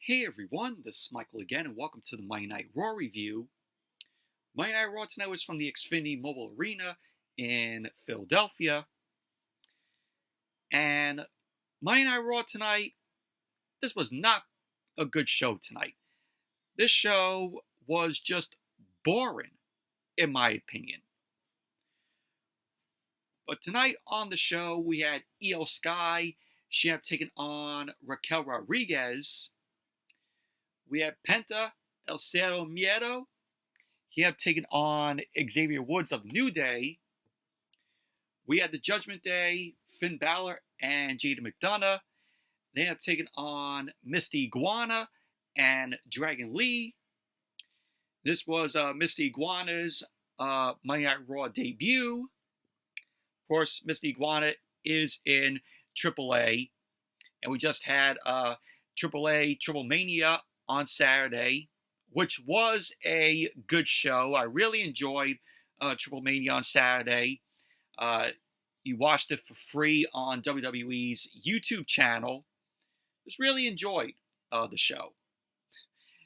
Hey everyone, this is Michael again, and welcome to the Monday Night Raw review. Monday Night Raw tonight was from the Xfinity Mobile Arena in Philadelphia. And Monday Night Raw tonight, this was not a good show tonight. This show was just boring, in my opinion. But tonight on the show, we had Iyo Sky. She ended up taking on Raquel Rodriguez. We had Penta, El Cero Miedo. He had taken on Xavier Woods of New Day. We had the Judgment Day, Finn Balor and Jada McDonough. They ended up taking on Misty Iguana and Dragon Lee. This was Misty Iguana's Monday Night Raw debut. Of course, Misty Iguana is in AAA. And we just had AAA Triple Mania on Saturday, which was a good show. I really enjoyed Triple Mania on Saturday. You watched it for free on WWE's YouTube channel. Just really enjoyed the show.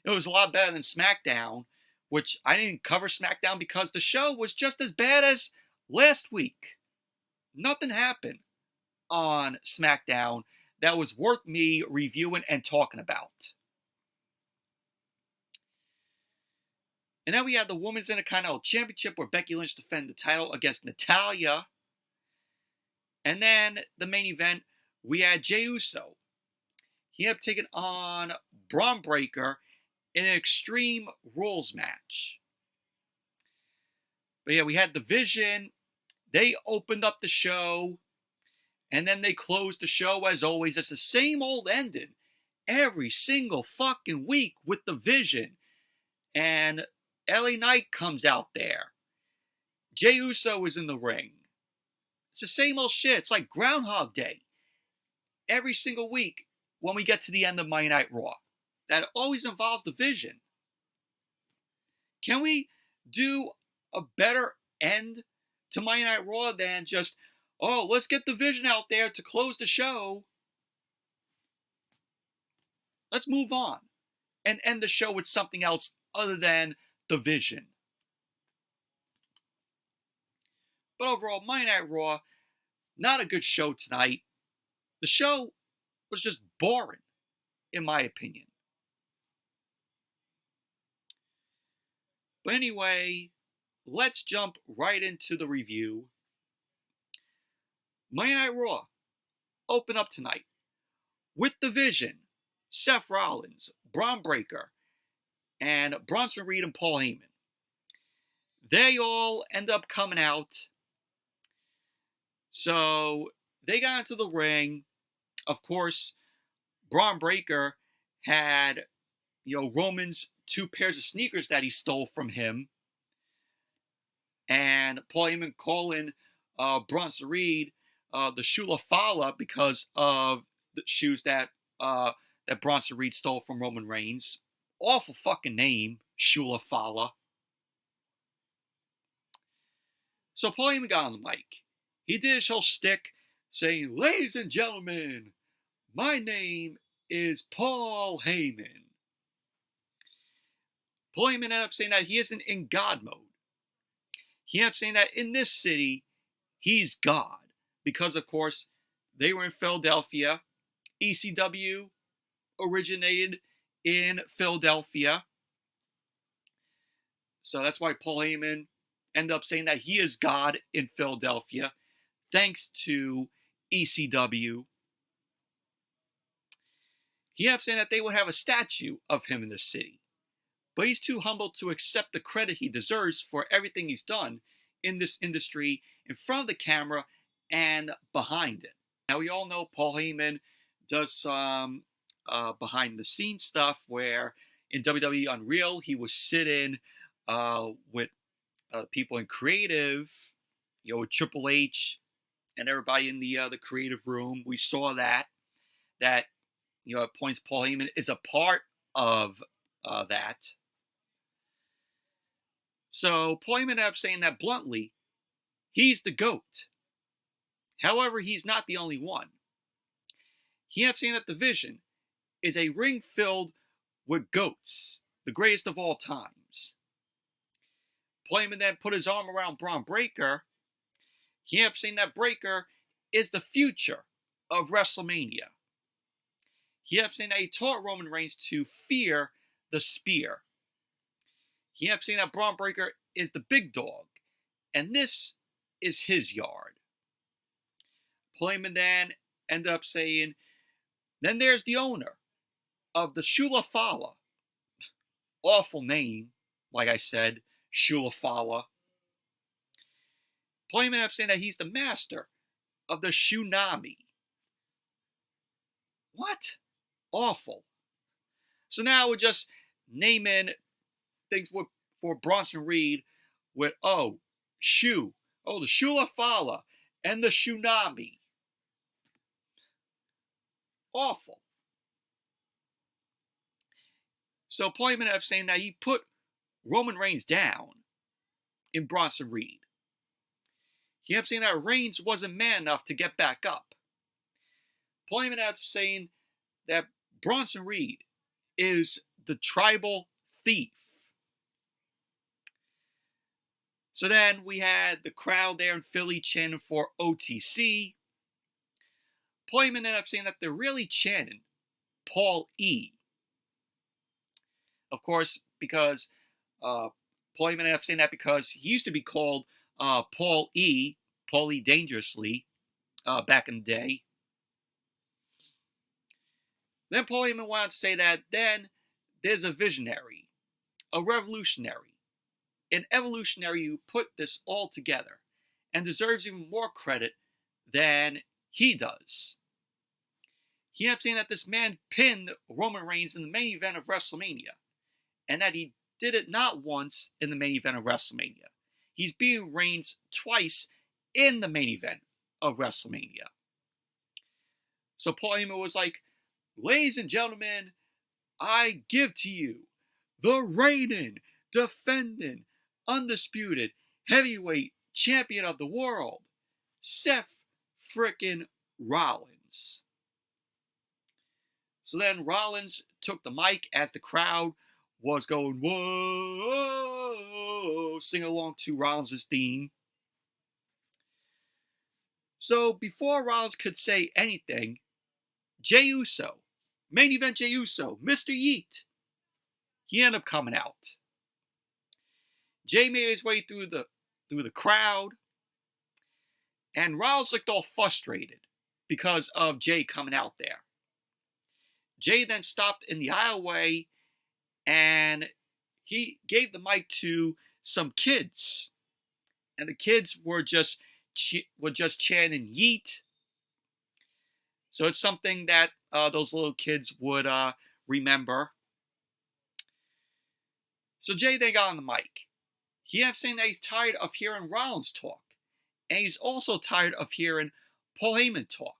It was a lot better than SmackDown, which I didn't cover SmackDown because the show was just as bad as last week. Nothing happened on SmackDown that was worth me reviewing and talking about. And then we had the Women's Intercontinental Championship where Becky Lynch defended the title against Natalya. And then the main event, we had Jey Uso. He ended up taking on Bron in an Extreme Rules match. But yeah, we had the Vision. They opened up the show. And then they closed the show as always. It's the same old ending every single fucking week with the Vision. And LA Knight comes out there. Jey Uso is in the ring. It's the same old shit. It's like Groundhog Day. Every single week when we get to the end of Monday Night Raw. That always involves the Vision. Can we do a better end to Monday Night Raw than just, oh, let's get the Vision out there to close the show. Let's move on and end the show with something else other than the Vision. But overall, Monday Night Raw, not a good show tonight. The show was just boring, in my opinion. But anyway, let's jump right into the review. Monday Night Raw open up tonight with the Vision, Seth Rollins, Bron Breakker, and Bronson Reed and Paul Heyman. They all end up coming out. So they got into the ring. Of course, Bron Breakker had, Roman's 2 pairs of sneakers that he stole from him. And Paul Heyman calling Bronson Reed the Shula Fala because of the shoes that Bronson Reed stole from Roman Reigns. Awful fucking name, Shula Fala. So Paul Heyman got on the mic. He did his whole shtick saying, "Ladies and gentlemen, my name is Paul Heyman." Paul Heyman ended up saying that he isn't in God mode. He ended up saying that in this city, he's God. Because, of course, they were in Philadelphia. ECW originated in Philadelphia. So that's why Paul Heyman ended up saying that he is God in Philadelphia, thanks to ECW. He ended up saying that they would have a statue of him in the city. But he's too humble to accept the credit he deserves for everything he's done in this industry, in front of the camera and behind it. Now, we all know Paul Heyman does some behind-the-scenes stuff where in WWE Unreal, he was sitting with people in creative, with Triple H and everybody in the creative room. We saw that at points Paul Heyman is a part of that. So Paul Heyman ended up saying that bluntly, he's the GOAT. However, he's not the only one. He ended up saying that the Vision is a ring filled with goats, the greatest of all times. Paul Heyman then put his arm around Bron Breakker. He ended up saying that Breakker is the future of WrestleMania. He ended up saying that he taught Roman Reigns to fear the spear. He ended up saying that Bron Breakker is the big dog, and this is his yard. Paul Heyman then ended up saying, then there's the owner of the Shula Fala. Awful name, like I said, Shula Fala. Paul Heyman ended up saying that he's the master of the Shunami. What? Awful. So now we're just naming things for Bronson Reed with, the Shula Fala and the Shunami. Awful. So Paul Heyman ended up saying that he put Roman Reigns down in Bronson Reed. He ended up saying that Reigns wasn't man enough to get back up. Paul Heyman ended up saying that Bronson Reed is the tribal thief. So then we had the crowd there in Philly chanting for OTC. Paul Heyman ended up saying that they're really chanting Paul E. Of course, because Paul Heyman ended up saying that because he used to be called Paul E. Dangerously, back in the day. Then Paul Heyman went on to say that then there's a visionary, a revolutionary, an evolutionary who put this all together and deserves even more credit than he does. He ended up saying that this man pinned Roman Reigns in the main event of WrestleMania, and that he did it not once in the main event of WrestleMania. He's beating Reigns twice in the main event of WrestleMania. So Paul Heyman was like, ladies and gentlemen, I give to you the reigning, defending, undisputed heavyweight champion of the world, Seth frickin' Rollins. So then Rollins took the mic as the crowd was going, whoa, sing along to Rollins' theme. So before Rollins could say anything, Jey Uso, main event Jey Uso, Mr. Yeet, he ended up coming out. Jey made his way through the crowd, and Rollins looked all frustrated because of Jey coming out there. Jey then stopped in the aisleway, and he gave the mic to some kids, and the kids were just chanting Yeet. So it's something that those little kids would remember. So Jey then got on the mic. He ended up saying that he's tired of hearing Rollins talk, and he's also tired of hearing Paul Heyman talk.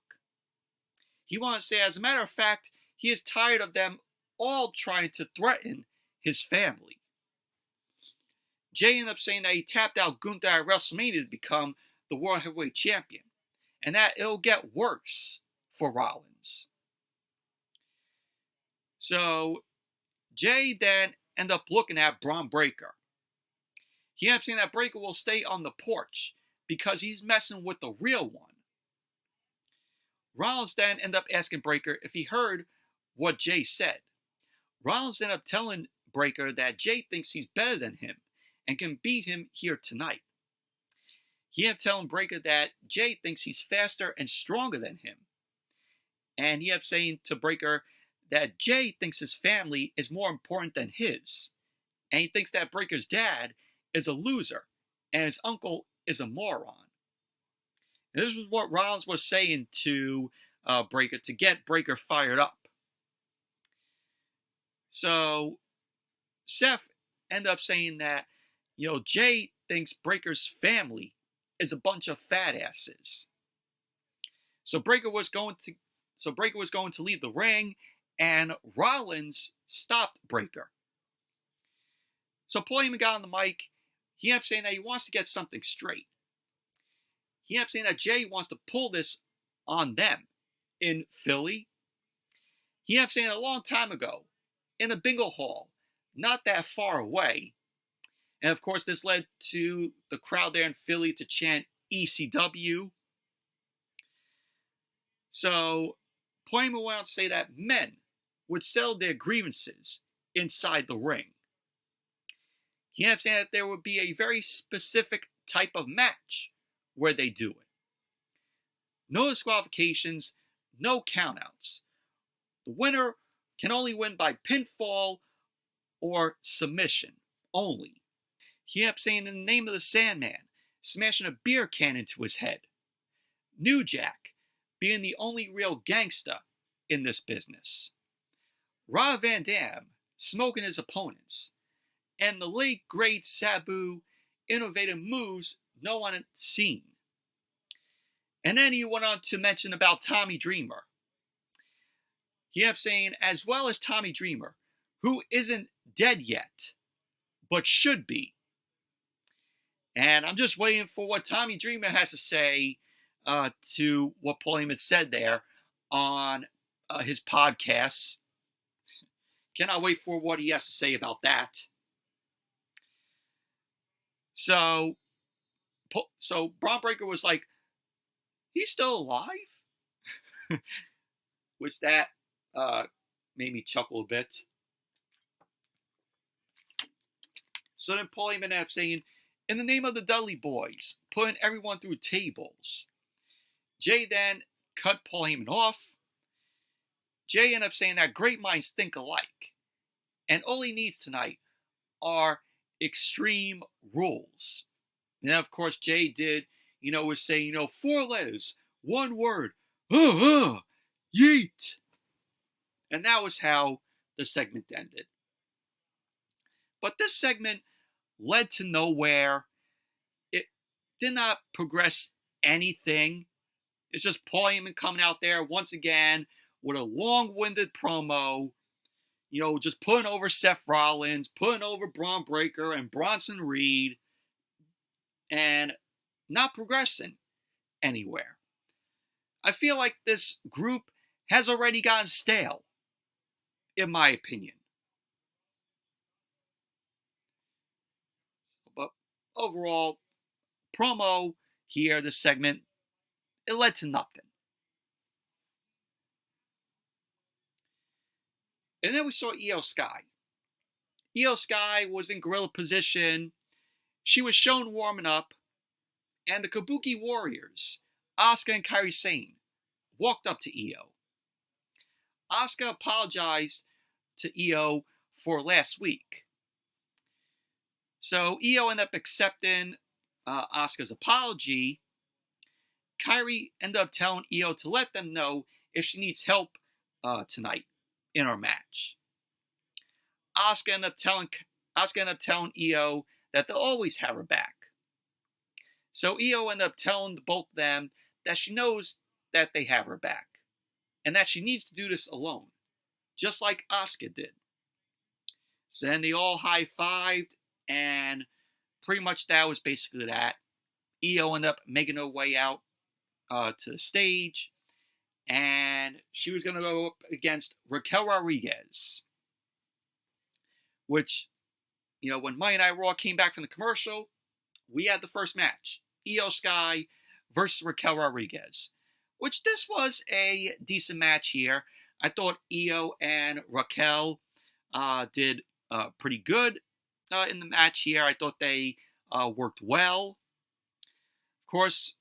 He wanted to say, as a matter of fact, he is tired of them all trying to threaten his family. Jey ended up saying that he tapped out Gunther at WrestleMania to become the World Heavyweight Champion, and that it'll get worse for Rollins. So Jey then ended up looking at Bron Breakker. He ended up saying that Breakker will stay on the porch because he's messing with the real one. Rollins then ended up asking Breakker if he heard what Jey said. Rollins ended up telling Breakker that Jey thinks he's better than him and can beat him here tonight. He ended up telling Breakker that Jey thinks he's faster and stronger than him. And he ended up saying to Breakker that Jey thinks his family is more important than his. And he thinks that Breakker's dad is a loser and his uncle is a moron. And this was what Rollins was saying to Breakker to get Breakker fired up. So Seth ended up saying that, Jey thinks Breakker's family is a bunch of fat asses. So Breakker was going to leave the ring, and Rollins stopped Breakker. So Paul Heyman got on the mic. He ended up saying that he wants to get something straight. He ended up saying that Jey wants to pull this on them in Philly. He ended up saying a long time ago, in a bingo hall, not that far away. And of course, this led to the crowd there in Philly to chant ECW. So, Poima went on to say that men would settle their grievances inside the ring. He ended up saying that there would be a very specific type of match where they do it. No disqualifications, no countouts. The winner can only win by pinfall or submission only. He ended up saying in the name of the Sandman, smashing a beer can into his head. New Jack being the only real gangsta in this business. Rob Van Dam smoking his opponents. And the late great Sabu innovative moves no one had seen. And then he went on to mention about Tommy Dreamer. He ended up saying, as well as Tommy Dreamer, who isn't dead yet, but should be. And I'm just waiting for what Tommy Dreamer has to say to what Paul Heyman said there on his podcasts. Cannot wait for what he has to say about that. So Bron Breakker was like, he's still alive? Which that made me chuckle a bit. So then Paul Heyman ended up saying, in the name of the Dudley Boys, putting everyone through tables. Jay then cut Paul Heyman off. Jay ended up saying that great minds think alike. And all he needs tonight are extreme rules. And then, of course, Jay did, was saying, 4 letters, 1 word, yeet. And that was how the segment ended. But this segment led to nowhere. It did not progress anything. It's just Paul Heyman coming out there once again with a long-winded promo, just putting over Seth Rollins, putting over Bron Breakker and Bronson Reed, and not progressing anywhere. I feel like this group has already gotten stale, in my opinion. But overall, promo here, this segment, it led to nothing. And then we saw Iyo Sky. Iyo Sky was in gorilla position. She was shown warming up. And the Kabuki Warriors, Asuka and Kairi Sane, walked up to Iyo. Asuka apologized to Iyo for last week. So Iyo ended up accepting Asuka's apology. Kairi ended up telling Iyo to let them know if she needs help tonight in her match. Asuka ended up telling Iyo that they'll always have her back. So Iyo ended up telling both of them that she knows that they have her back, and that she needs to do this alone, just like Asuka did. So then they all high-fived, and pretty much that was basically that. Iyo ended up making her way out to the stage, and she was going to go up against Raquel Rodriguez, which, when Monday Night Raw came back from the commercial, we had the first match, Iyo Sky versus Raquel Rodriguez, which this was a decent match here. I thought Iyo and Raquel did pretty good in the match here. I thought they worked well. Of course,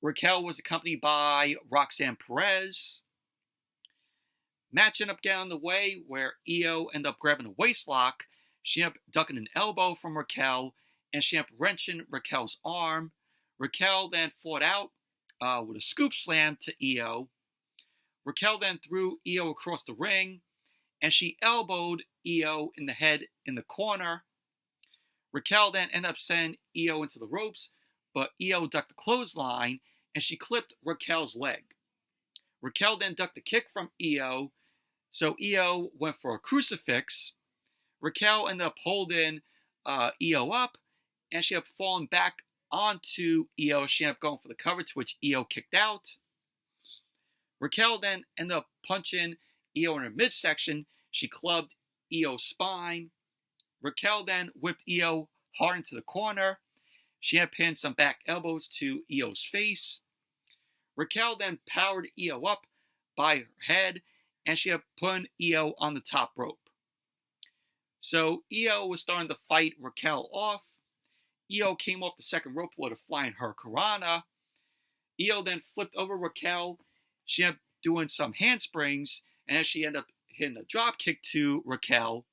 Raquel was accompanied by Roxanne Perez. Match ended up getting on the way where Iyo ended up grabbing a waist lock. She ended up ducking an elbow from Raquel, and she ended up wrenching Raquel's arm. Raquel then fought out with a scoop slam to Iyo. Raquel then threw Iyo across the ring, and she elbowed Iyo in the head in the corner. Raquel then ended up sending Iyo into the ropes, but Iyo ducked the clothesline, and she clipped Raquel's leg. Raquel then ducked a kick from Iyo, so Iyo went for a crucifix. Raquel ended up holding Iyo up, and she ended up falling back onto Iyo. She ended up going for the cover, to which Iyo kicked out. Raquel then ended up punching Iyo in her midsection. She clubbed Iyo's spine. Raquel then whipped Iyo hard into the corner. She had pinned some back elbows to Iyo's face. Raquel then powered Iyo up by her head, and she had put Iyo on the top rope. So Iyo was starting to fight Raquel off. Iyo came off the second rope with a flying hurricanrana. Iyo then flipped over Raquel. She ended up doing some handsprings, and as she ended up hitting a drop kick to Raquel,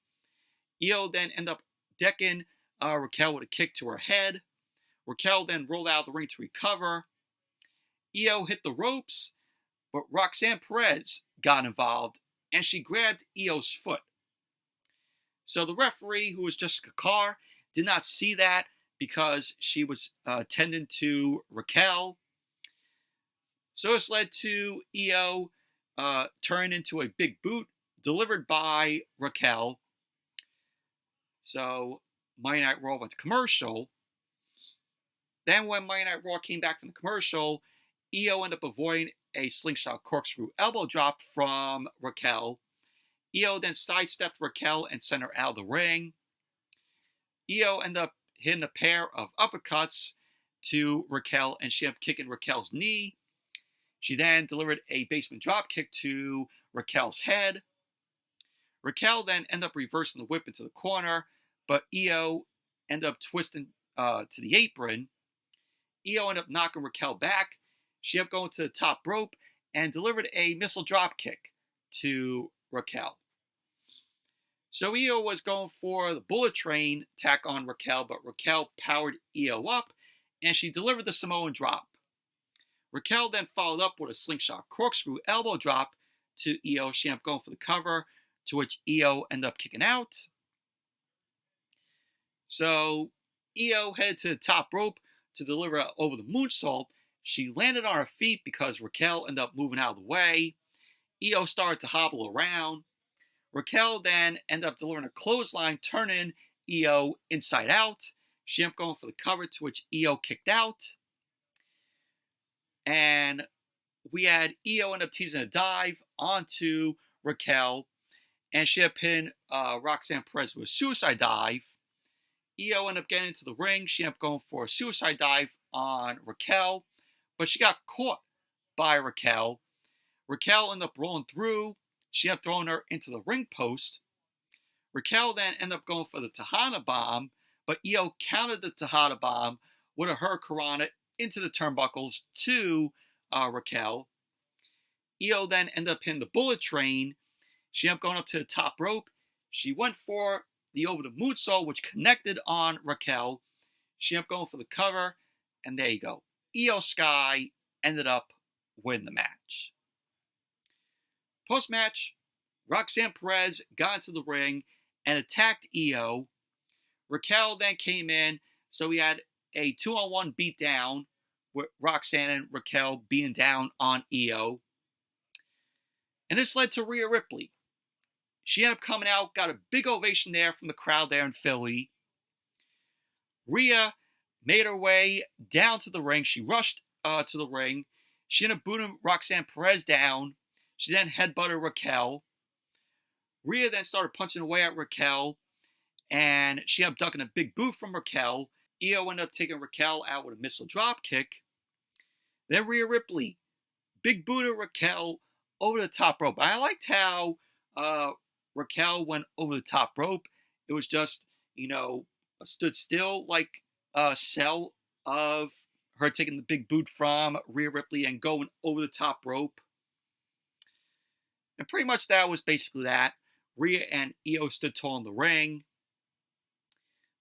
Iyo then ended up decking Raquel with a kick to her head. Raquel then rolled out of the ring to recover. Iyo hit the ropes, but Roxanne Perez got involved, and she grabbed Iyo's foot. So the referee, who was Jessica Carr, did not see that because she was tending to Raquel. So this led to Iyo turning into a big boot delivered by Raquel. So Monday Night Raw went to commercial. Then when Monday Night Raw came back from the commercial, Iyo ended up avoiding a slingshot corkscrew elbow drop from Raquel. Iyo then sidestepped Raquel and sent her out of the ring. Iyo ended up hitting a pair of uppercuts to Raquel, and she ended up kicking Raquel's knee. She then delivered a basement drop kick to Raquel's head. Raquel then ended up reversing the whip into the corner, but Iyo ended up twisting to the apron. Iyo ended up knocking Raquel back. She ended up going to the top rope and delivered a missile drop kick to Raquel. So Iyo was going for the bullet train attack on Raquel, but Raquel powered Iyo up, and she delivered the Samoan drop. Raquel then followed up with a slingshot corkscrew elbow drop to Iyo. She ended up going for the cover, to which Iyo ended up kicking out. So Iyo headed to the top rope to deliver over the moonsault. She landed on her feet because Raquel ended up moving out of the way. Iyo started to hobble around. Raquel then ended up delivering a clothesline, turning Iyo inside out. She ended up going for the cover, to which Iyo kicked out. And we had Iyo end up teasing a dive onto Raquel, and she had pinned Roxanne Perez with a suicide dive. Iyo ended up getting into the ring. She ended up going for a suicide dive on Raquel, but she got caught by Raquel. Raquel ended up rolling through. She ended up throwing her into the ring post. Raquel then ended up going for the Tejana bomb, but Iyo countered the Tejana bomb with a hurricanrana into the turnbuckles to Raquel. Iyo then ended up hitting the bullet train. She ended up going up to the top rope. She went for the over the moonsault, which connected on Raquel. She ended up going for the cover, and there you go. Iyo Sky ended up winning the match. Post-match, Roxanne Perez got into the ring and attacked Iyo. Raquel then came in, so we had a 2-on-1 beatdown with Roxanne and Raquel beating down on Iyo. And this led to Rhea Ripley. She ended up coming out, got a big ovation there from the crowd there in Philly. Rhea made her way down to the ring. She rushed to the ring. She ended up booting Roxanne Perez down. She then headbutted Raquel. Rhea then started punching away at Raquel, and she ended up ducking a big boot from Raquel. Iyo ended up taking Raquel out with a missile drop kick. Then Rhea Ripley big booted Raquel over the top rope. I liked how Raquel went over the top rope. It was just, stood still like a cell of her taking the big boot from Rhea Ripley and going over the top rope. And pretty much that was basically that. Rhea and Iyo stood tall in the ring.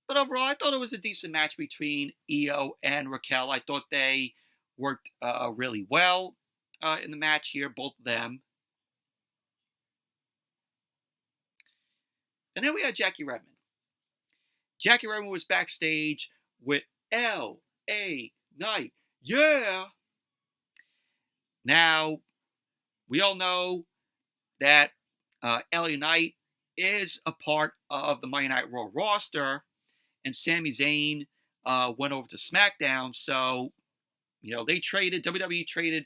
But overall, I thought it was a decent match between Iyo and Raquel. I thought they worked really well in the match here, both of them. And then we had Jackie Redmond. Jackie Redmond was backstage with L.A. Knight. Yeah! Now, we all know that L.A. Knight is a part of the Monday Night Raw roster, and Sami Zayn went over to SmackDown, so, WWE traded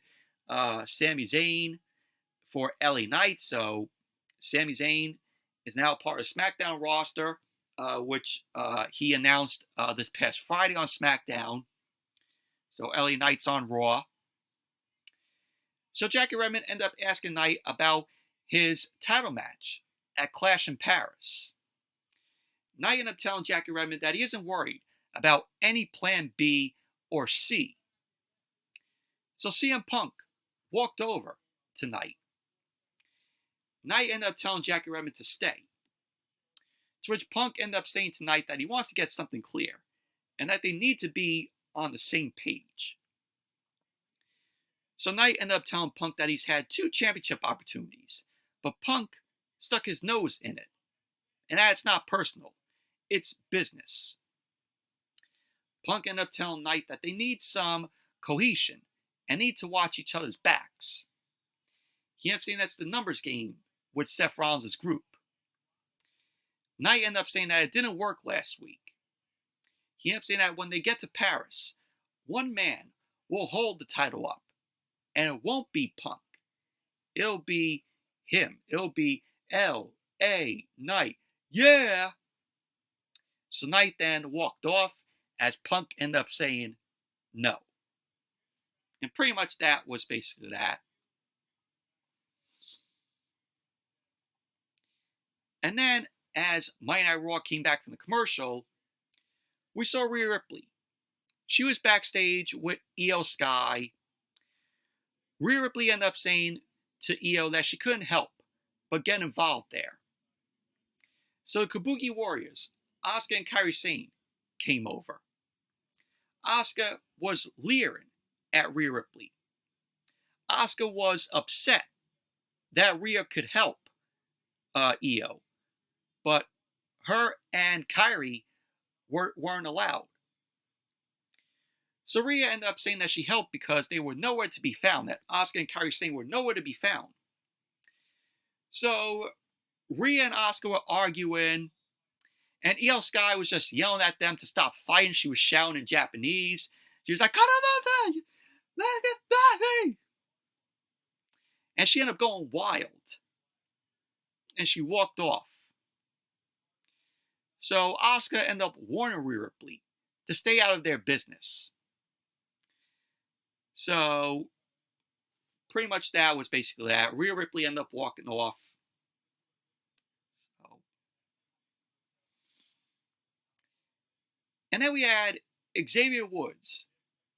Sami Zayn for L.A. Knight, so Sami Zayn is now part of SmackDown roster, which he announced this past Friday on SmackDown. So LA Knight's on Raw. So Jackie Redmond ended up asking Knight about his title match at Clash in Paris. Knight ended up telling Jackie Redmond that he isn't worried about any plan B or C. So CM Punk walked over to Knight. Knight ended up telling Jackie Redmond to stay. To which Punk ended up saying to Knight that he wants to get something clear and that they need to be on the same page. So Knight ended up telling Punk that he's had 2 championship opportunities, but Punk stuck his nose in it. And that it's not personal, it's business. Punk ended up telling Knight that they need some cohesion and need to watch each other's backs. He ended up saying that's the numbers game with Seth Rollins' group. Knight ended up saying that it didn't work last week. He ended up saying that when they get to Paris, one man will hold the title up. And it won't be Punk. It'll be him. It'll be L.A. Knight. Yeah! So Knight then walked off as Punk ended up saying no. And pretty much that was basically that. And then, as Monday Night Raw came back from the commercial, we saw Rhea Ripley. She was backstage with Iyo Sky. Rhea Ripley ended up saying to Iyo that she couldn't help but get involved there. So the Kabuki Warriors, Asuka and Kairi Sane, came over. Asuka was leering at Rhea Ripley. Asuka was upset that Rhea could help Iyo, but her and Kairi weren't allowed. So Rhea ended up saying that she helped because they were nowhere to be found, that Asuka and Kairi Sane were nowhere to be found. So Rhea and Asuka were arguing, and Iyo Sky was just yelling at them to stop fighting. She was shouting in Japanese. She was like, and she ended up going wild. And she walked off. So Asuka ended up warning Rhea Ripley to stay out of their business. So pretty much that was basically that. Rhea Ripley ended up walking off. And then we had Xavier Woods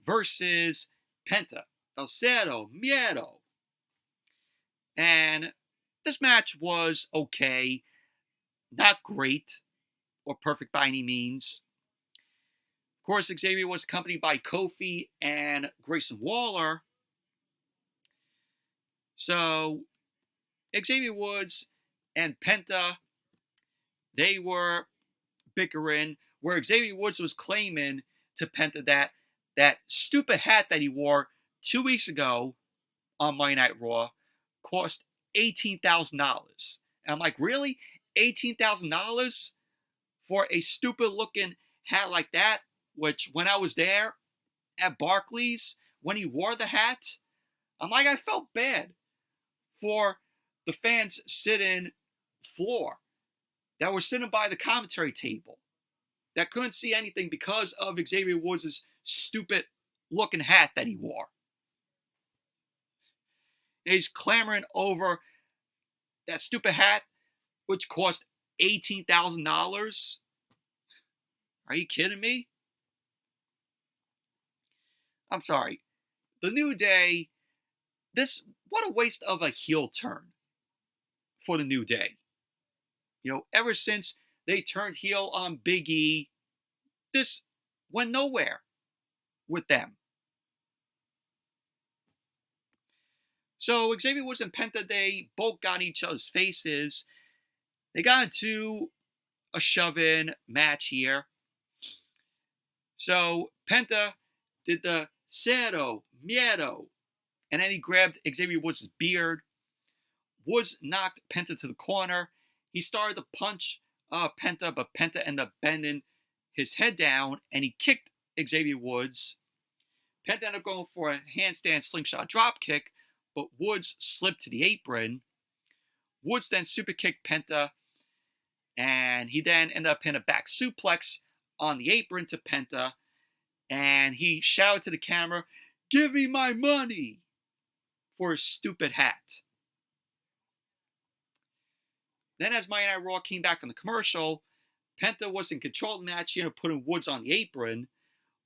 versus Penta, El Cero Miedo. And this match was okay. Not great or perfect by any means. Of course, Xavier was accompanied by Kofi and Grayson Waller. So, Xavier Woods and Penta, they were bickering, where Xavier Woods was claiming to Penta that stupid hat that he wore 2 weeks ago on Monday Night Raw cost $18,000. And I'm like, really? $18,000 for a stupid looking hat like that? Which, when I was there at Barclays, when he wore the hat, I'm like, I felt bad for the fans sitting floor that were sitting by the commentary table that couldn't see anything because of Xavier Woods' stupid looking hat that he wore. And he's clamoring over that stupid hat, which cost $18,000. Are you kidding me? I'm sorry. The New Day, what a waste of a heel turn for the New Day. You know, ever since they turned heel on Big E, this went nowhere with them. So Xavier Woods and Penta, they both got in each other's faces. They got into a shove-in match here. So Penta did the Cero Miedo, and then he grabbed Xavier Woods' beard. Woods knocked Penta to the corner. He started to punch Penta, but Penta ended up bending his head down, and he kicked Xavier Woods. Penta ended up going for a handstand slingshot dropkick, but Woods slipped to the apron. Woods then super kicked Penta, And he then ended up hitting a back suplex on the apron to Penta. And he shouted to the camera, "Give me my money," for his stupid hat. Then as Monday Night Raw came back from the commercial, Penta was in control of the match. He ended up putting Woods on the apron.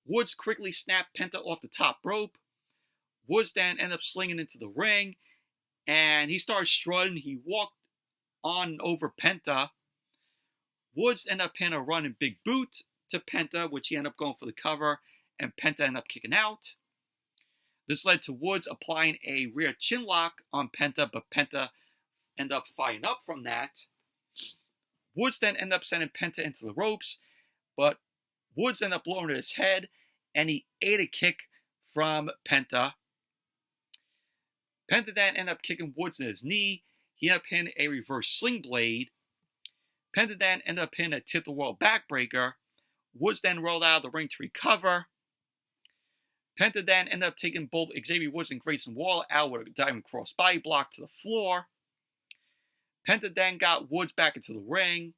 Woods quickly snapped Penta off the top rope. Woods then ended up slinging into the ring. And he started strutting. He walked on over Penta. Woods ended up hitting a running big boot to Penta, which he ended up going for the cover. And Penta ended up kicking out. This led to Woods applying a rear chin lock on Penta, but Penta ended up firing up from that. Woods then ended up sending Penta into the ropes, but Woods ended up lowering his head, and he ate a kick from Penta. Penta then ended up kicking Woods in his knee. He ended up hitting a reverse sling blade. Penta then ended up hitting a tip-the-world backbreaker. Woods then rolled out of the ring to recover. Penta then ended up taking both Xavier Woods and Grayson Waller out with a diving crossbody block to the floor. Penta then got Woods back into the ring.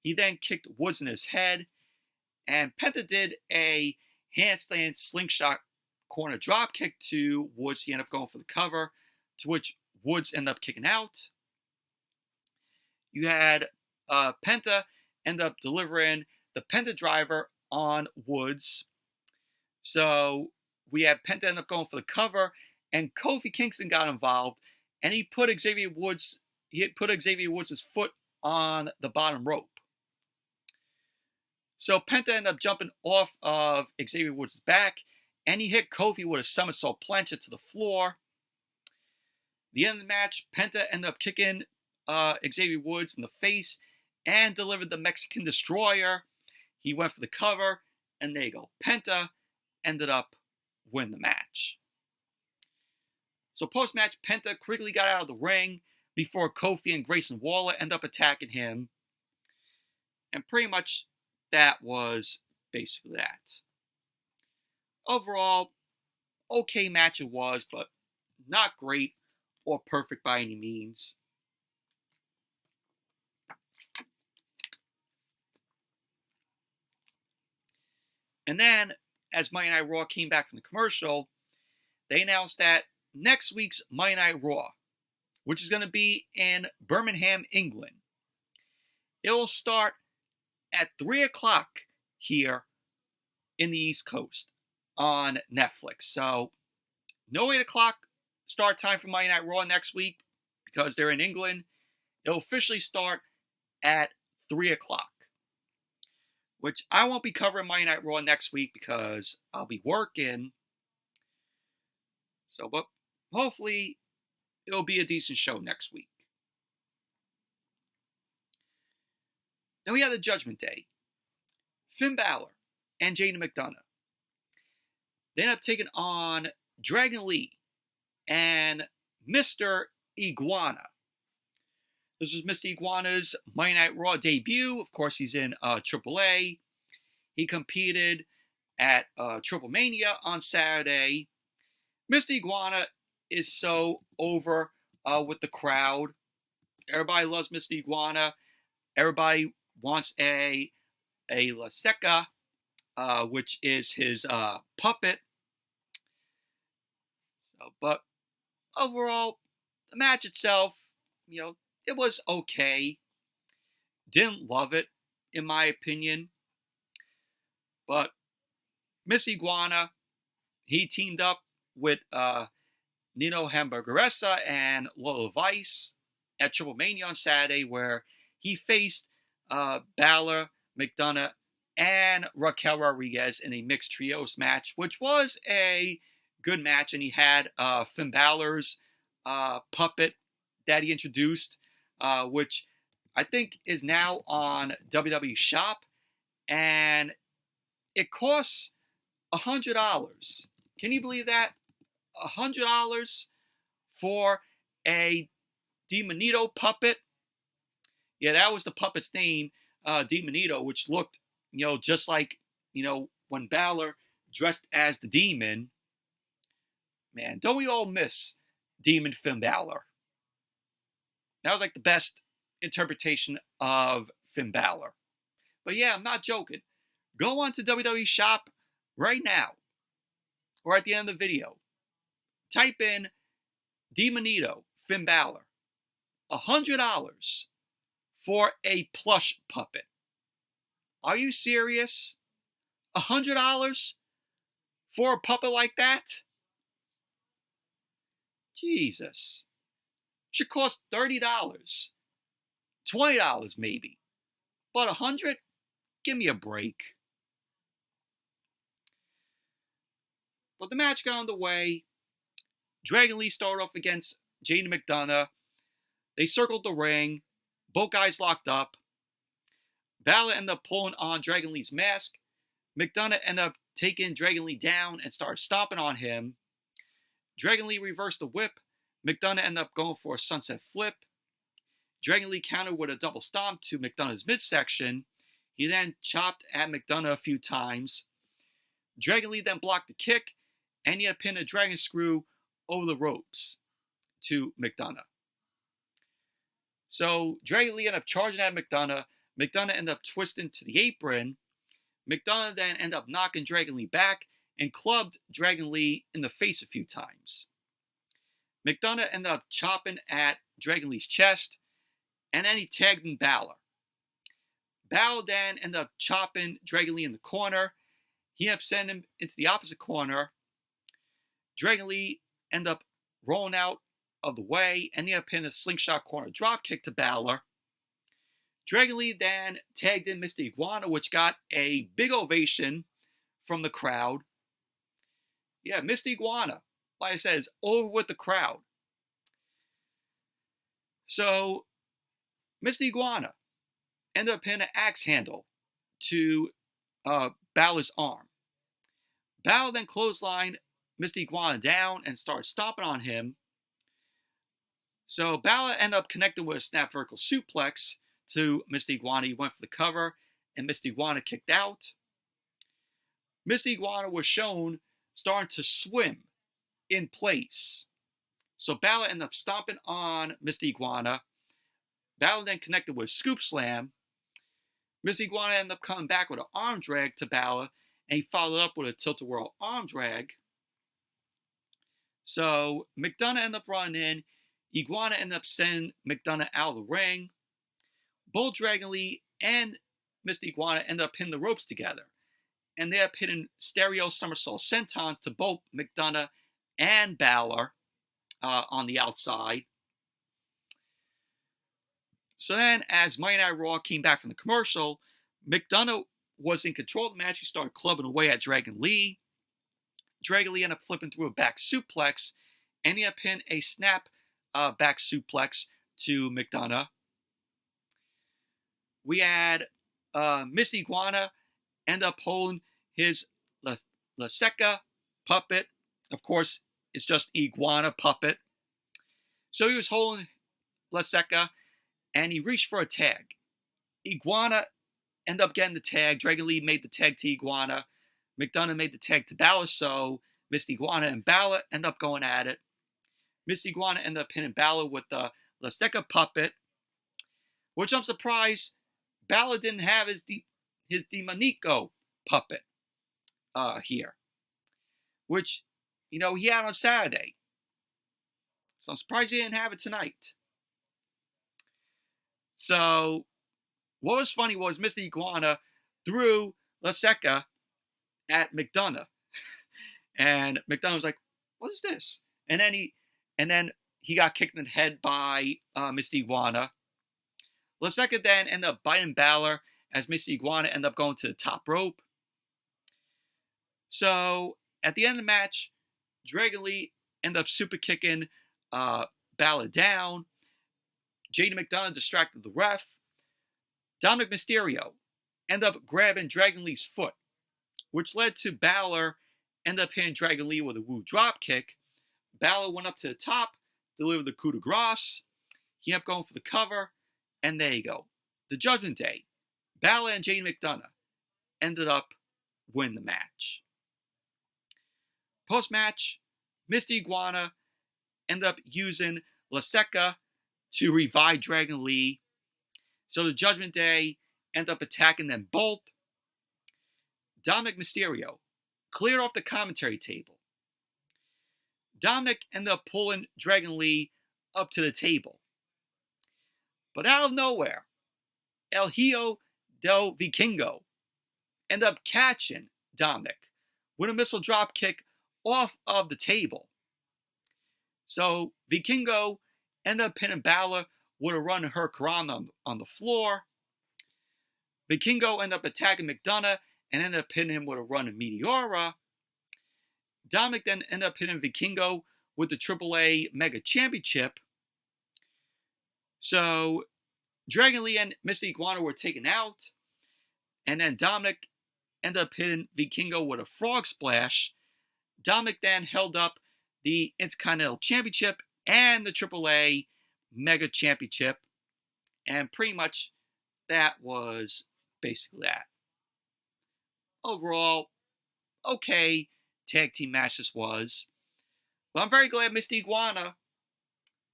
He then kicked Woods in his head. And Penta did a handstand slingshot corner drop kick to Woods. He ended up going for the cover, to which Woods ended up kicking out. You had Penta end up delivering the Penta driver on Woods. So we had Penta end up going for the cover, and Kofi Kingston got involved, and he put Xavier Woods' foot on the bottom rope. So Penta ended up jumping off of Xavier Woods' back, and he hit Kofi with a somersault plancha to the floor. The end of the match, Penta ended up kicking Xavier Woods in the face and delivered the Mexican Destroyer. He went for the cover, and there you go. Penta ended up winning the match. So post-match, Penta quickly got out of the ring before Kofi and Grayson Waller end up attacking him. And pretty much that was basically that. Overall, okay match it was, but not great or perfect by any means. And then, as Monday Night Raw came back from the commercial, they announced that next week's Monday Night Raw, which is going to be in Birmingham, England, it will start at 3 o'clock here in the East Coast on Netflix. So, no 8 o'clock start time for Monday Night Raw next week because they're in England. It'll officially start at 3 o'clock, which I won't be covering Monday Night Raw next week because I'll be working. So, but hopefully it'll be a decent show next week. Then we have the Judgment Day. Finn Balor and Jaden McDonough. They end up taking on Dragon Lee and Mr. Iguana. This is Mr. Iguana's Monday Night Raw debut. Of course, he's in AAA. He competed at Triple Mania on Saturday. Mr. Iguana is so over with the crowd. Everybody loves Mr. Iguana. Everybody wants a La Seca, which is his puppet. So, but overall, the match itself, it was okay. Didn't love it, in my opinion. But Mr. Iguana, he teamed up with Nino Hamburgeressa and Lola Vice at Triple Mania on Saturday, where he faced Balor, McDonough, and Raquel Rodriguez in a mixed trios match, which was a good match. And he had Finn Balor's puppet that he introduced, which I think is now on WWE Shop, and it costs $100. Can you believe that? $100 for a Demonito puppet? Yeah, that was the puppet's name, Demonito, which looked, just like, when Balor dressed as the Demon. Man, don't we all miss Demon Finn Balor? That was like the best interpretation of Finn Balor. But yeah, I'm not joking. Go on to WWE Shop right now, or at the end of the video. Type in Demonito Finn Balor. $100 for a plush puppet. Are you serious? $100 for a puppet like that? Jesus. Should cost $30. $20 maybe. But $100? Give me a break. But the match got underway. Dragon Lee started off against Jaden McDonough. They circled the ring. Both guys locked up. Balor ended up pulling on Dragon Lee's mask. McDonough ended up taking Dragon Lee down and started stomping on him. Dragon Lee reversed the whip. McDonough ended up going for a sunset flip. Dragon Lee countered with a double stomp to McDonough's midsection. He then chopped at McDonough a few times. Dragon Lee then blocked the kick, and he had pinned a dragon screw over the ropes to McDonough. So Dragon Lee ended up charging at McDonough. McDonough ended up twisting to the apron. McDonough then ended up knocking Dragon Lee back and clubbed Dragon Lee in the face a few times. McDonough ended up chopping at Dragon Lee's chest, and then he tagged in Balor. Balor then ended up chopping Dragon Lee in the corner. He ended up sending him into the opposite corner. Dragon Lee ended up rolling out of the way, and he ended up pinning a slingshot corner dropkick to Balor. Dragon Lee then tagged in Mr. Iguana, which got a big ovation from the crowd. Yeah, Mr. Iguana, like I said, is over with the crowd. So, Mr. Iguana ended up pinning an axe handle to Balor's arm. Balor then clotheslined Mr. Iguana down and started stomping on him. So Balor ended up connecting with a snap vertical suplex to Mr. Iguana. He went for the cover, and Mr. Iguana kicked out. Mr. Iguana was shown starting to swim in place. So Balor ended up stomping on Mr. Iguana. Balor then connected with a scoop slam. Mr. Iguana ended up coming back with an arm drag to Balor, and he followed up with a tilt-a-whirl arm drag. So McDonough ended up running in. Iguana ended up sending McDonough out of the ring. Both Dragon Lee and Mr. Iguana ended up hitting the ropes together. And they ended up hitting stereo somersault sentons to both McDonough and Balor on the outside. So then, as Monday Night Raw came back from the commercial, McDonough was in control of the match. He started clubbing away at Dragon Lee. Dragon Lee ended up flipping through a back suplex, and he ended up pinning a snap back suplex to McDonough. We had Mr. Iguana end up holding his La Seca puppet. Of course, it's just Iguana puppet. So he was holding La Seca, and he reached for a tag. Iguana ended up getting the tag. Dragon Lee made the tag to Iguana. McDonough made the tag to Balor, so Mr. Iguana and Balor end up going at it. Mr. Iguana ended up pinning Balor with the La Seca puppet, which I'm surprised Balor didn't have his Demonico puppet here, which, he had on Saturday. So I'm surprised he didn't have it tonight. So what was funny was Mr. Iguana threw La Seca at McDonough. And McDonough was like, what is this? And then he got kicked in the head by Mr. Iguana. La Seca then ended up biting Balor as Mr. Iguana ended up going to the top rope. So at the end of the match, Dragon Lee ended up super kicking Balor down. Jaden McDonough distracted the ref. Dominic Mysterio ended up grabbing Dragon Lee's foot, which led to Balor ended up hitting Dragon Lee with a woo drop kick. Balor went up to the top, delivered the coup de grace. He ended up going for the cover, and there you go. The Judgment Day, Balor and Jaden McDonough ended up winning the match. Post-match, Mr. Iguana ended up using La Seca to revive Dragon Lee. So the Judgment Day ended up attacking them both. Dominic Mysterio cleared off the commentary table. Dominic ended up pulling Dragon Lee up to the table. But out of nowhere, El Hijo del Vikingo ended up catching Dominic with a missile drop kick off of the table. So Vikingo ended up pinning Balor with a run hurricanrana on the floor. Vikingo ended up attacking McDonough and ended up pinning him with a run of Meteora. Dominic then ended up hitting Vikingo with the AAA Mega Championship. So Dragon Lee and Mr. Iguana were taken out. And then Dominic ended up hitting Vikingo with a frog splash. Dominic then held up the Intercontinental Championship and the AAA Mega Championship. And pretty much that was basically that. Overall, okay tag team match this was. But I'm very glad Mr. Iguana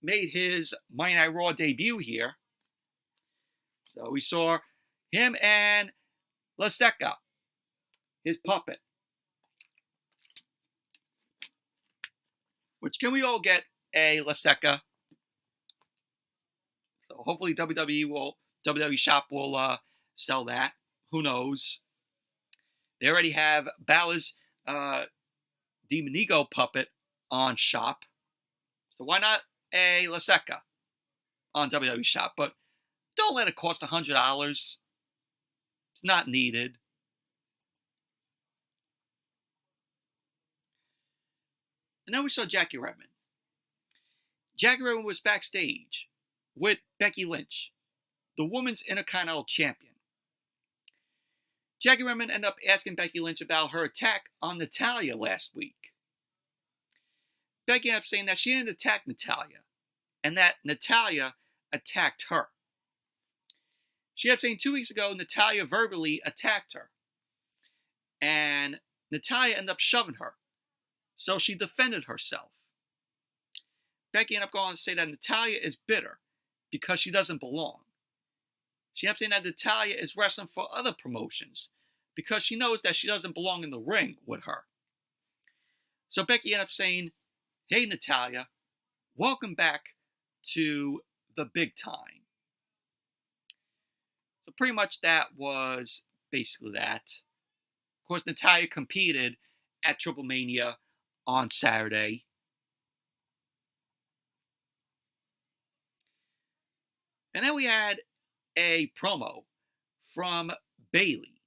made his Monday Night Raw debut here. So we saw him and La Seca, his puppet. Which, can we all get a La Seca? So hopefully WWE Shop will sell that. Who knows? They already have Balor's Demonigo puppet on Shop. So why not a La Seca on WWE Shop? But don't let it cost $100. It's not needed. And then we saw Jackie Redmond. Jackie Redmond was backstage with Becky Lynch, the Women's Intercontinental Champion. Jackie Redmond ended up asking Becky Lynch about her attack on Natalya last week. Becky ended up saying that she didn't attack Natalya, and that Natalya attacked her. She ended up saying 2 weeks ago Natalya verbally attacked her, and Natalya ended up shoving her, so she defended herself. Becky ended up going on to say that Natalya is bitter because she doesn't belong. She ended up saying that Natalya is wrestling for other promotions because she knows that she doesn't belong in the ring with her. So Becky ended up saying, "Hey Natalya, welcome back to the big time." So pretty much that was basically that. Of course, Natalya competed at Triple Mania on Saturday. And then we had a promo from Bayley.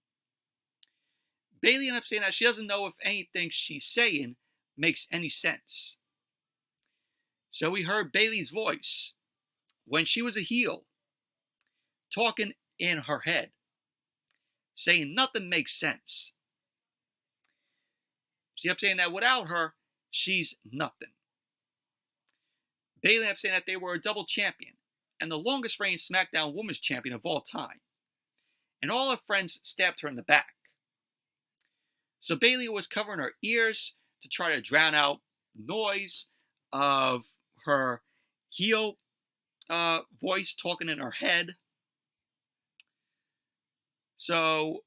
Bayley ended up saying that she doesn't know if anything she's saying makes any sense. So we heard Bayley's voice when she was a heel, talking in her head, saying nothing makes sense. She ended up saying that without her, she's nothing. Bayley ended up saying that they were a double champion and the longest reigning SmackDown Women's Champion of all time. And all her friends stabbed her in the back. So Bayley was covering her ears to try to drown out noise of her heel voice talking in her head. So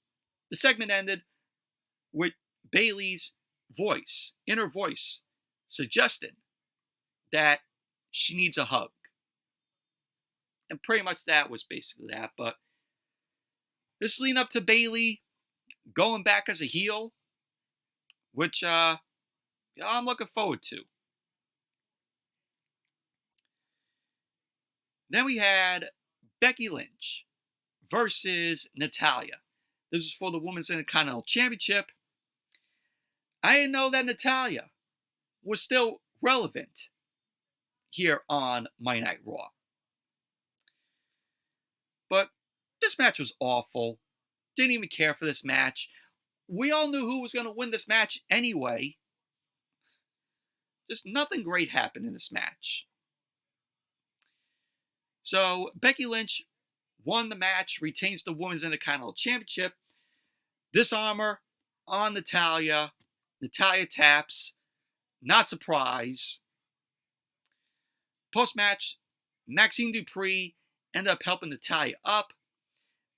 the segment ended with Bayley's voice, inner voice, suggesting that she needs a hug. And pretty much that was basically that. But this leading up to Bayley going back as a heel, which I'm looking forward to. Then we had Becky Lynch versus Natalya. This is for the Women's Intercontinental Championship. I didn't know that Natalya was still relevant here on Monday Night Raw. But this match was awful. Didn't even care for this match. We all knew who was going to win this match anyway. Just nothing great happened in this match. So Becky Lynch won the match, retains the Women's Intercontinental Championship. Disarmor on Natalya. Natalya taps. Not surprised. Post-match, Maxine Dupree ended up helping Natalya up.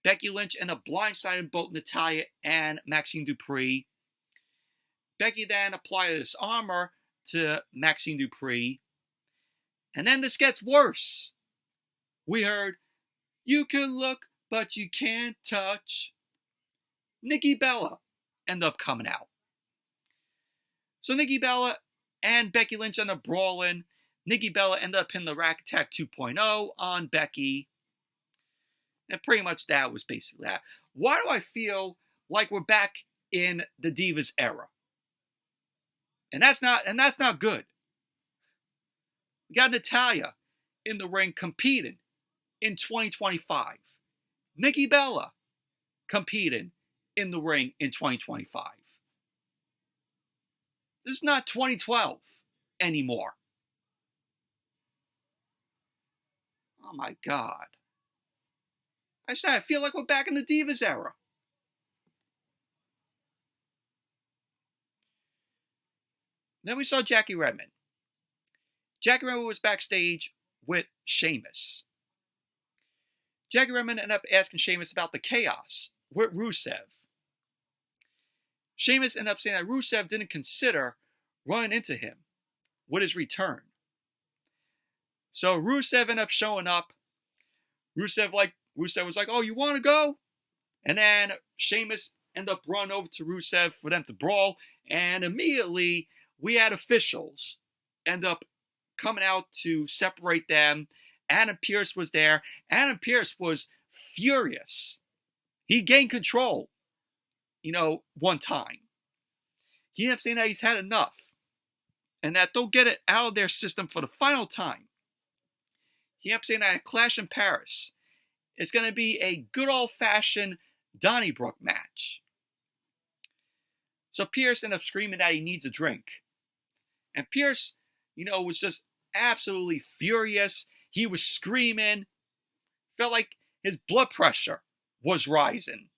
Becky Lynch ended up blindsiding both Natalya and Maxine Dupree. Becky then applied this armor to Maxine Dupree. And then this gets worse. We heard, "You can look, but you can't touch." Nikki Bella ended up coming out. So Nikki Bella and Becky Lynch ended up brawling. Nikki Bella ended up hitting the Rack Attack 2.0 on Becky. And pretty much that was basically that. Why do I feel like we're back in the Divas era? And that's not good. We got Natalya in the ring competing in 2025. Nikki Bella competing in the ring in 2025. This is not 2012 anymore. Oh my God. I said, I feel like we're back in the Divas era. Then we saw Jackie Redmond. Jackie Redmond was backstage with Sheamus. Jackie Redmond ended up asking Sheamus about the chaos with Rusev. Sheamus ended up saying that Rusev didn't consider running into him with his return. So Rusev ended up showing up. Rusev was like, "Oh, you want to go?" And then Sheamus ended up running over to Rusev for them to brawl. And immediately we had officials end up coming out to separate them. Adam Pearce was there. Adam Pearce was furious. He gained control, one time. He ended up saying that he's had enough and that they'll get it out of their system for the final time. He ended up saying that at Clash in Paris, it's going to be a good old-fashioned Donnybrook match. So Pearce ended up screaming that he needs a drink. And Pearce, was just absolutely furious. He was screaming. Felt like his blood pressure was rising.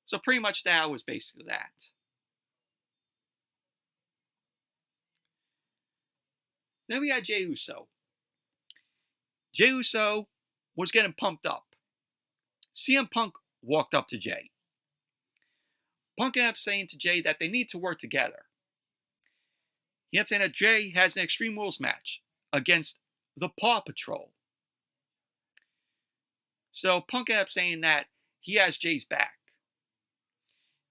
So pretty much that was basically that. Then we had Jey Uso. Jey Uso was getting pumped up. CM Punk walked up to Jey. Punk ended up saying to Jey that they need to work together. He ended up saying that Jey has an Extreme Rules match against the Paw Patrol. So Punk ended up saying that he has Jey's back.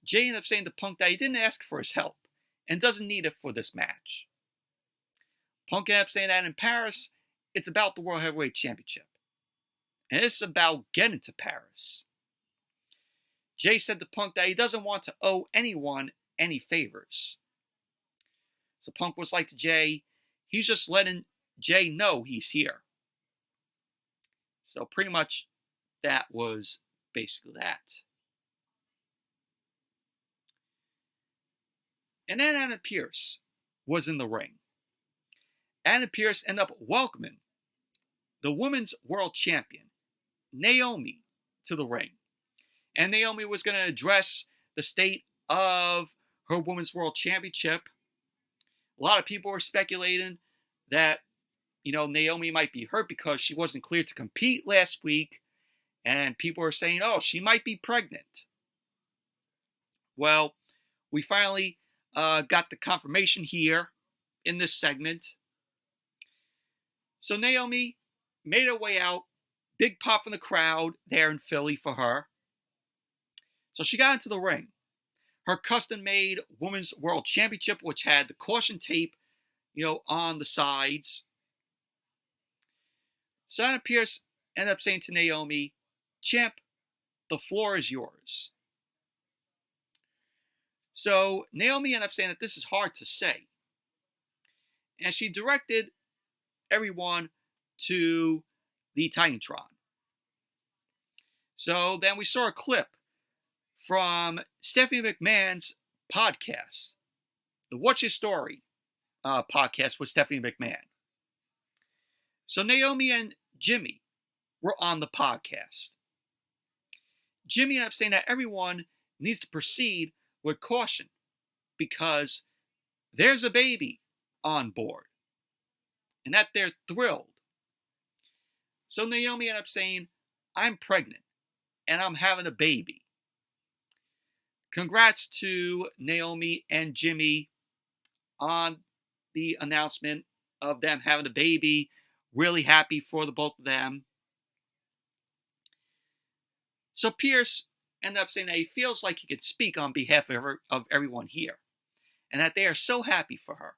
Jey ended up saying to Punk that he didn't ask for his help and doesn't need it for this match. Punk ended up saying that in Paris, it's about the World Heavyweight Championship. And it's about getting to Paris. Jey said to Punk that he doesn't want to owe anyone any favors. So Punk was like to Jey, he's just letting Jey know he's here. So pretty much that was basically that. And then Adam Pearce was in the ring. Adam Pearce ended up welcoming the Women's World Champion, Naomi, to the ring. And Naomi was going to address the state of her Women's World Championship. A lot of people were speculating that, Naomi might be hurt because she wasn't cleared to compete last week. And people were saying, oh, she might be pregnant. Well, we finally got the confirmation here in this segment. So Naomi made her way out. Big pop from the crowd there in Philly for her. So she got into the ring. Her custom-made Women's World Championship, which had the caution tape, on the sides. So Adam Pearce ended up saying to Naomi, "Champ, the floor is yours." So Naomi ended up saying that this is hard to say. And she directed everyone to the Titantron. So then we saw a clip from Stephanie McMahon's podcast, the What's Your Story podcast with Stephanie McMahon. So Naomi and Jimmy were on the podcast. Jimmy ended up saying that everyone needs to proceed with caution because there's a baby on board and that they're thrilled. So Naomi ended up saying, I'm pregnant and I'm having a baby. Congrats to Naomi and Jimmy on the announcement of them having a baby. Really happy for the both of them. So Pierce ended up saying that he feels like he could speak on behalf of everyone here, and that they are so happy for her.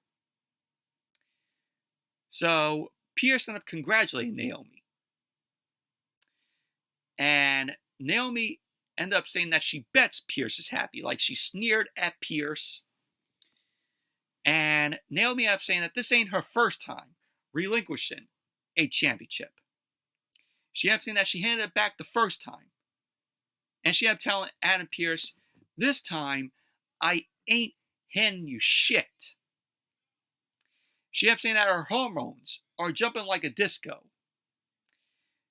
So Pierce ended up congratulating Naomi. And Naomi ended up saying that she bets Pierce is happy. Like, she sneered at Pierce. And Naomi ended up saying that this ain't her first time relinquishing a championship. She ended up saying that she handed it back the first time. And she ended up telling Adam Pearce, this time, I ain't handing you shit. She ended up saying that her hormones are jumping like a disco.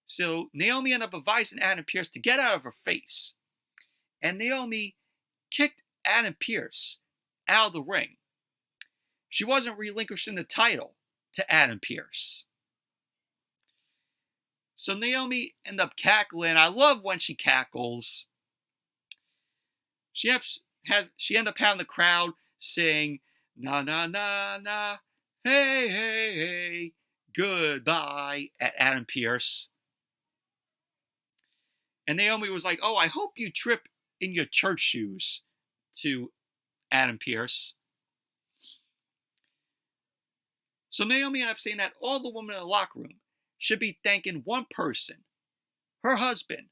So Naomi ended up advising Adam Pearce to get out of her face. And Naomi kicked Adam Pearce out of the ring. She wasn't relinquishing the title to Adam Pearce. So Naomi ended up cackling. I love when she cackles. She ended up having the crowd sing, na na na na, hey hey hey, goodbye at Adam Pearce. And Naomi was like, oh, I hope you trip in your church shoes, to Adam Pearce. So Naomi ended up saying that all the women in the locker room should be thanking one person, her husband,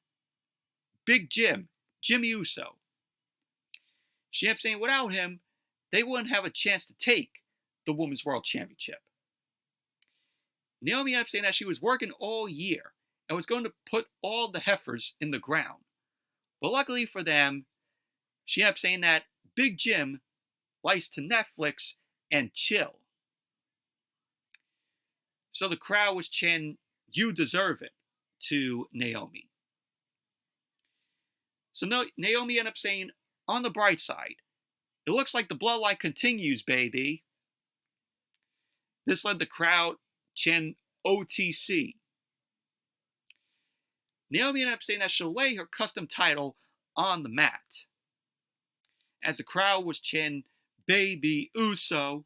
Big Jimmy Uso. She ended up saying without him, they wouldn't have a chance to take the Women's World Championship. Naomi ended up saying that she was working all year and was going to put all the heifers in the ground. But luckily for them, she ended up saying that Big Jim likes to Netflix and chill. So the crowd was chanting, you deserve it, to Naomi. So Naomi ended up saying, on the bright side, it looks like the bloodline continues, baby. This led the crowd chanting OTC. Naomi ended up saying that she'll lay her custom title on the mat. As the crowd was chanting Baby Uso.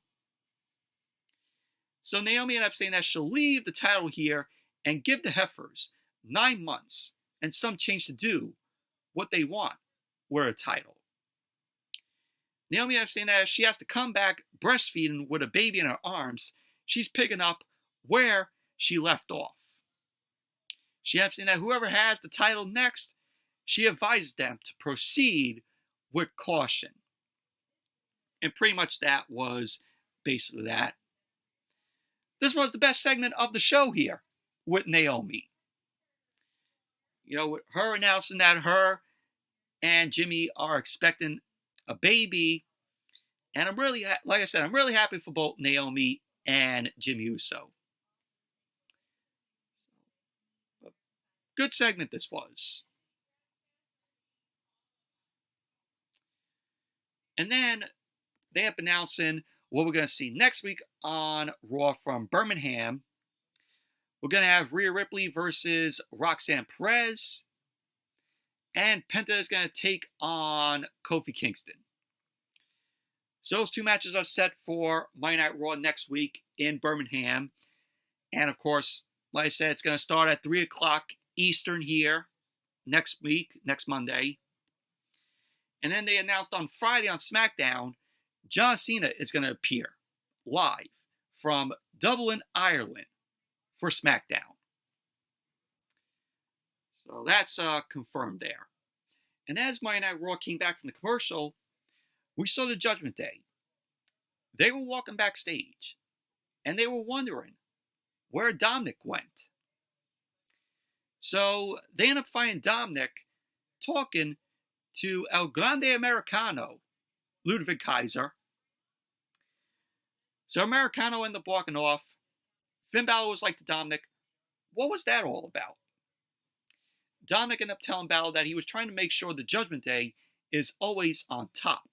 So Naomi ended up saying that she'll leave the title here and give the heifers 9 months and some change to do what they want with a title. Naomi ended up saying that if she has to come back breastfeeding with a baby in her arms, she's picking up where she left off. She ended up saying that whoever has the title next, she advises them to proceed with caution. And pretty much that was basically that. This was the best segment of the show here with Naomi. You know, with her announcing that her and Jimmy are expecting a baby. And I'm really, like I said, I'm really happy for both Naomi and Jimmy Uso. Good segment this was. And then they end up announcing what we're going to see next week on Raw from Birmingham. We're going to have Rhea Ripley versus Roxanne Perez. And Penta is going to take on Kofi Kingston. So those two matches are set for Monday Night Raw next week in Birmingham. And of course, like I said, it's going to start at 3 o'clock Eastern here next week, next Monday. And then they announced on Friday on SmackDown, John Cena is going to appear live from Dublin, Ireland for SmackDown. So that's confirmed there. And as Monday Night Raw came back from the commercial, we saw the Judgment Day. They were walking backstage, and they were wondering where Dominic went. So they end up finding Dominic talking to El Grande Americano, Ludwig Kaiser. So Americano ended up walking off. Finn Balor was like to Dominic, what was that all about? Dominic ended up telling Balor that he was trying to make sure the Judgment Day is always on top.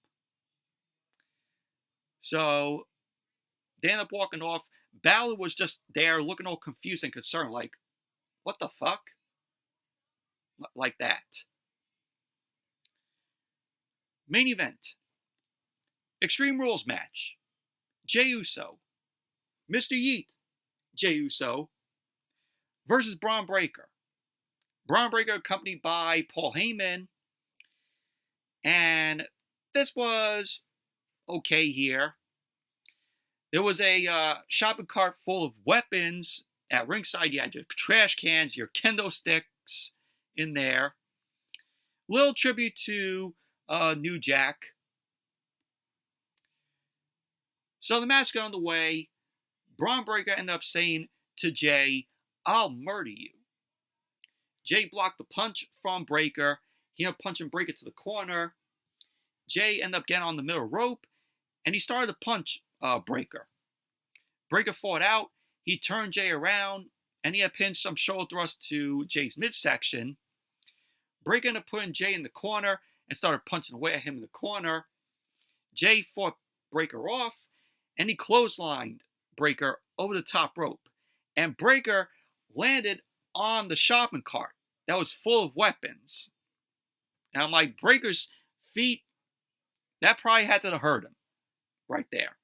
So they ended up walking off. Balor was just there looking all confused and concerned, like, what the fuck? Like that. Main event. Extreme Rules match. Jey Uso, Mr. Yeet, Jey Uso, versus Bron Breakker. Bron Breakker accompanied by Paul Heyman. And this was okay here. There was a shopping cart full of weapons at ringside. You had your trash cans, your kendo sticks in there. Little tribute to New Jack. So the match got underway. Bron Breakker ended up saying to Jey, "I'll murder you." Jey blocked the punch from Breakker. He ended up punching Breakker to the corner. Jey ended up getting on the middle rope, and he started to punch Breakker. Breakker fought out. He turned Jey around, and he had pinned some shoulder thrust to Jey's midsection. Breakker ended up putting Jey in the corner and started punching away at him in the corner. Jey fought Breakker off, and he clotheslined Breakker over the top rope. And Breakker landed on the shopping cart that was full of weapons. And I'm like, Breakker's feet, that probably had to hurt him right there.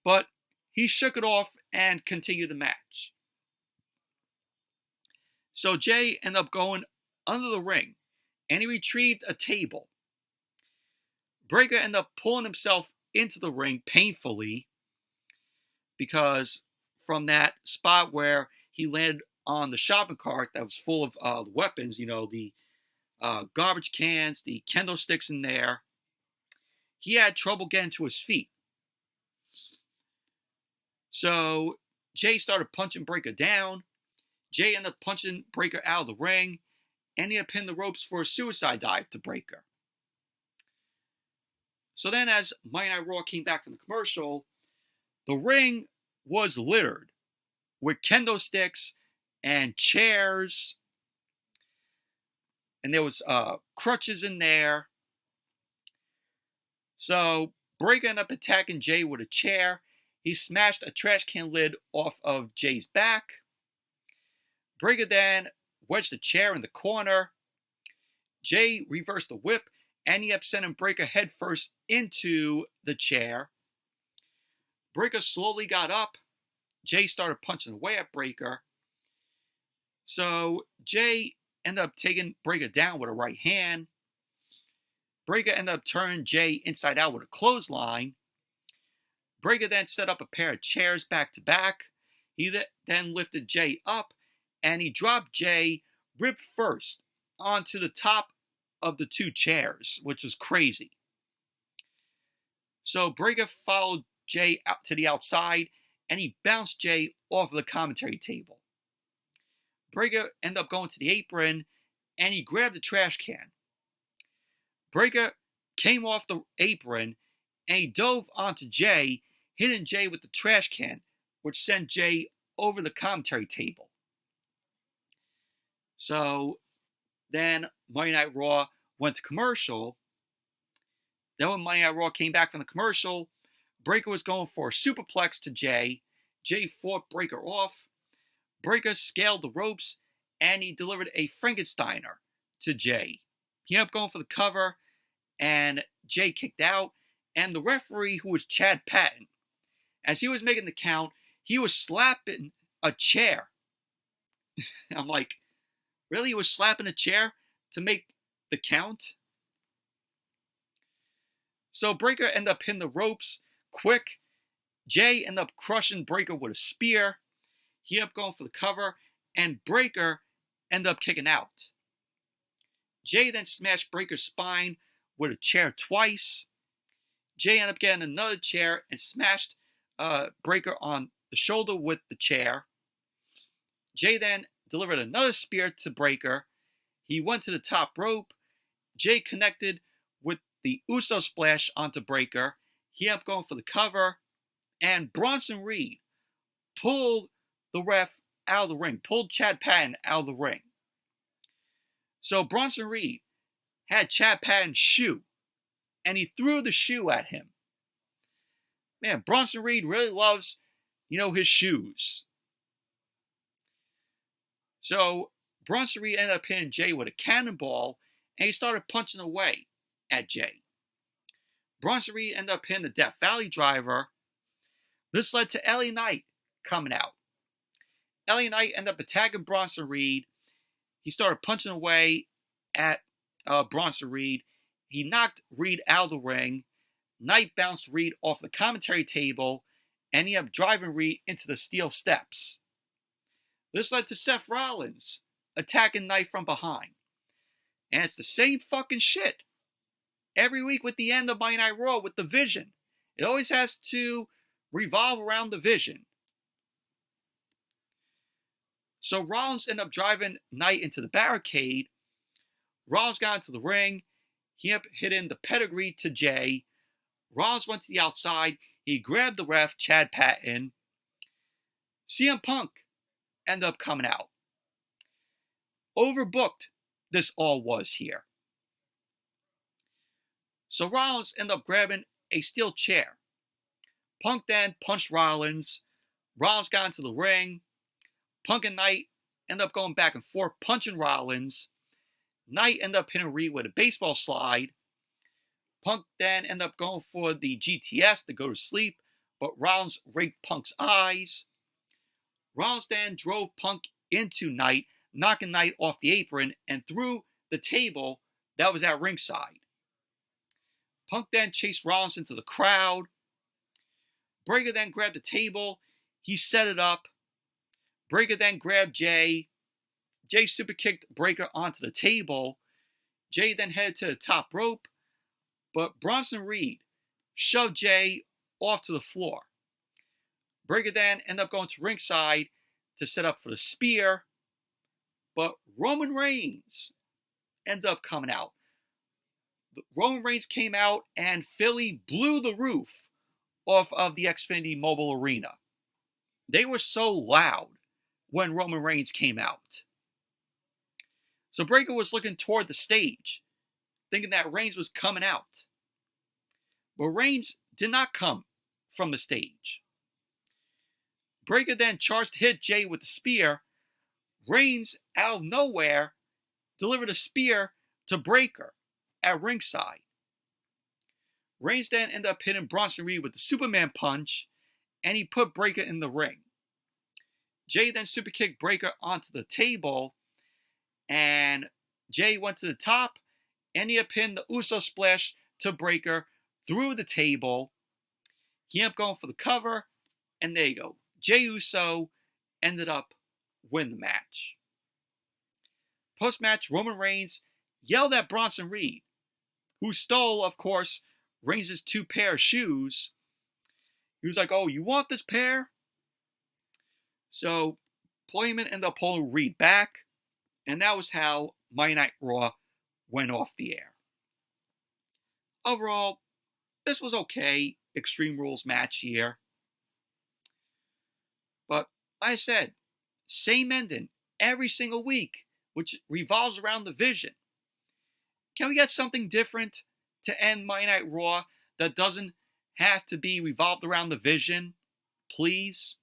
But he shook it off and continued the match. So Jey ended up going under the ring, and he retrieved a table. Breakker ended up pulling himself into the ring painfully, because from that spot where he landed on the shopping cart that was full of weapons, the garbage cans, the kendo sticks in there, he had trouble getting to his feet. So Jey started punching Breakker down. Jey ended up punching Breakker out of the ring, and he had pinned the ropes for a suicide dive to Breakker. So then as Monday Night Raw came back from the commercial, the ring was littered with kendo sticks and chairs. And there was crutches in there. So Breakker ended up attacking Jey with a chair. He smashed a trash can lid off of Jey's back. Breakker then wedged the chair in the corner. Jey reversed the whip, and he ended up sending Breakker headfirst into the chair. Breakker slowly got up. Jey started punching away at Breakker. So Jey ended up taking Breakker down with a right hand. Breakker ended up turning Jey inside out with a clothesline. Breakker then set up a pair of chairs back to back. He then lifted Jey up, and he dropped Jey rib first onto the top of the two chairs, which was crazy. So Breakker followed Jey out to the outside, and he bounced Jey off of the commentary table. Breakker ended up going to the apron, and he grabbed the trash can. Breakker came off the apron, and he dove onto Jey, hitting Jey with the trash can, which sent Jey over the commentary table. So then Monday Night Raw went to commercial. Then when Monday Night Raw came back from the commercial, Breakker was going for a superplex to Jey. Jey fought Breakker off. Breakker scaled the ropes, and he delivered a Frankensteiner to Jey. He ended up going for the cover, and Jey kicked out. And the referee, who was Chad Patton, as he was making the count, he was slapping a chair. I'm like, really? He was slapping a chair to make the count? So Breakker ended up hitting the ropes quick. Jey ended up crushing Breakker with a spear. He ended up going for the cover, and Breakker ended up kicking out. Jey then smashed Breakker's spine with a chair twice. Jey ended up getting another chair and smashed Breakker on the shoulder with the chair. Jey then delivered another spear to Breakker. He went to the top rope. Jey connected with the Uso splash onto Breakker. He ended up going for the cover. And Bronson Reed pulled the ref out of the ring, pulled Chad Patton out of the ring. So Bronson Reed had Chad Patton's shoe, and he threw the shoe at him. Man, Bronson Reed really loves, his shoes. So Bronson Reed ended up hitting Jay with a cannonball, and he started punching away at Jay. Bronson Reed ended up hitting the Death Valley driver. This led to LA Knight coming out. LA Knight ended up attacking Bronson Reed. He started punching away at Bronson Reed. He knocked Reed out of the ring. Knight bounced Reed off the commentary table, and he ended up driving Reed into the steel steps. This led to Seth Rollins attacking Knight from behind. And it's the same fucking shit every week with the end of Monday Night Raw with the Vision. It always has to revolve around the Vision. So Rollins ended up driving Knight into the barricade. Rollins got into the ring. He ended up hitting the pedigree to Jay. Rollins went to the outside. He grabbed the ref, Chad Patton. CM Punk ended up coming out. Overbooked this all was here. So Rollins ended up grabbing a steel chair. Punk then punched Rollins. Rollins got into the ring. Punk and Knight ended up going back and forth, punching Rollins. Knight ended up hitting Reed with a baseball slide. Punk then ended up going for the GTS to go to sleep, but Rollins raked Punk's eyes. Rollins then drove Punk into Knight, knocking Knight off the apron and through the table that was at ringside. Punk then chased Rollins into the crowd. Breakker then grabbed the table. He set it up. Breakker then grabbed Jay. Jay super kicked Breakker onto the table. Jay then headed to the top rope, but Bronson Reed shoved Jay off to the floor. Breakker then ended up going to ringside to set up for the spear, but Roman Reigns ended up coming out. Roman Reigns came out and Philly blew the roof off of the Xfinity Mobile Arena. They were so loud when Roman Reigns came out. So Breakker was looking toward the stage, thinking that Reigns was coming out. But Reigns did not come from the stage. Breakker then charged to hit Jay with the spear. Reigns, out of nowhere, delivered a spear to Breakker at ringside. Reigns then ended up hitting Bronson Reed with the Superman punch, and he put Breakker in the ring. Jay then super kicked Breakker onto the table, and Jay went to the top, and he pinned the Uso splash to Breakker through the table. He ended up going for the cover, and there you go. Jay Uso ended up winning the match. Post-match, Roman Reigns yelled at Bronson Reed, who stole, of course, Reigns' 2 pair of shoes. He was like, "Oh, you want this pair?" So Playman ended up pulling Reed back, and that was how Monday Night Raw went off the air. Overall, this was okay. Extreme Rules match here. But like I said, same ending every single week, which revolves around the Vision. Can we get something different to end Monday Night Raw that doesn't have to be revolved around the Vision? Please?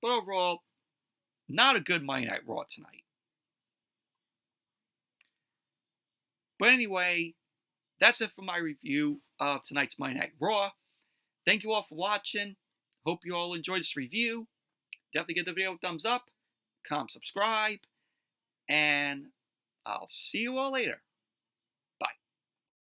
But overall, not a good Monday Night Raw tonight. But anyway, that's it for my review of tonight's Monday Night Raw. Thank you all for watching. Hope you all enjoyed this review. Definitely give the video a thumbs up, comment, subscribe, and I'll see you all later.